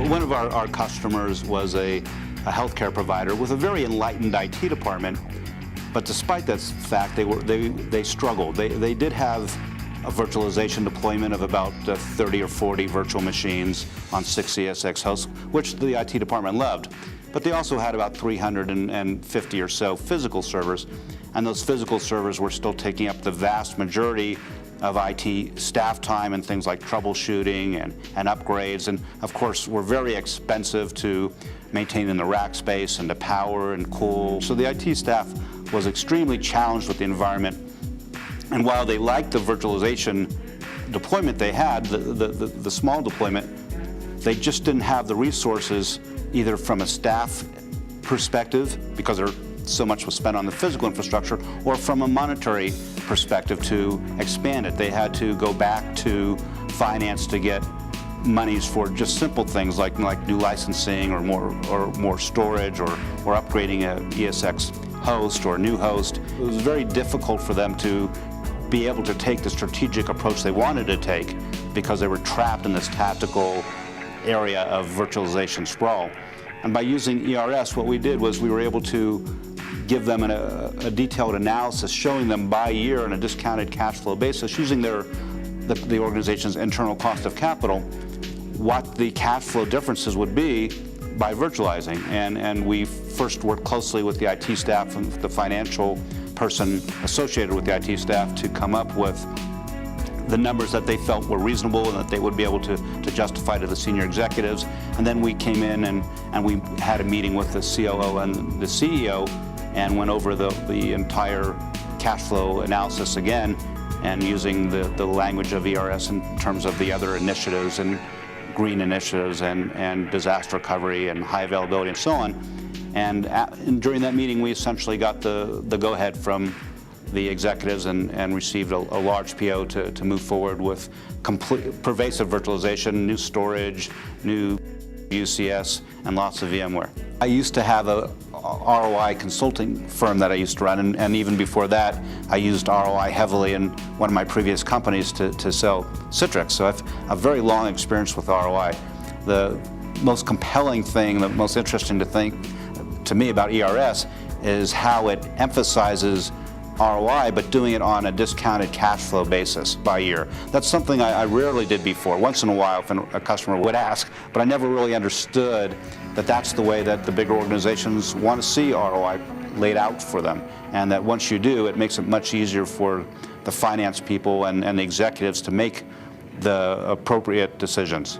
One of our customers was a healthcare provider with a very enlightened IT department, but despite that fact, they struggled. They did have a virtualization deployment of about 30 or 40 virtual machines on 6 ESX hosts, which the IT department loved. But they also had about 350 or so physical servers, and those physical servers were still taking up the vast majority of IT staff time and things like troubleshooting and upgrades, and of course were very expensive to maintain in the rack space and to power and cool. So the IT staff was extremely challenged with the environment, and while they liked the virtualization deployment they had, the small deployment, they just didn't have the resources either from a staff perspective, because so much was spent on the physical infrastructure, or from a monetary perspective to expand it. They had to go back to finance to get monies for just simple things like new licensing or more storage or upgrading a ESX host or a new host. It was very difficult for them to be able to take the strategic approach they wanted to take because they were trapped in this tactical area of virtualization sprawl. And by using ERS, what we did was we were able to give them a detailed analysis showing them by year on a discounted cash flow basis, using the organization's internal cost of capital, what the cash flow differences would be by virtualizing. And we first worked closely with the IT staff and the financial person associated with the IT staff to come up with the numbers that they felt were reasonable and that they would be able to justify to the senior executives. And then we came in and we had a meeting with the COO and the CEO and went over the entire cash flow analysis again, and using the language of ERS in terms of the other initiatives and green initiatives and disaster recovery and high availability and so on. And during that meeting, we essentially got the go-ahead from the executives and received a large PO to move forward with complete pervasive virtualization, new storage, new UCS, and lots of VMware. I used to have a ROI consulting firm that I used to run, and even before that, I used ROI heavily in one of my previous companies to sell Citrix. So I have a very long experience with ROI. The most compelling thing, the most interesting to me about ERS is how it emphasizes ROI, but doing it on a discounted cash flow basis by year. That's something I rarely did before. Once in a while, if a customer would ask, but I never really understood that that's the way that the bigger organizations want to see ROI laid out for them. And that once you do, it makes it much easier for the finance people and the executives to make the appropriate decisions.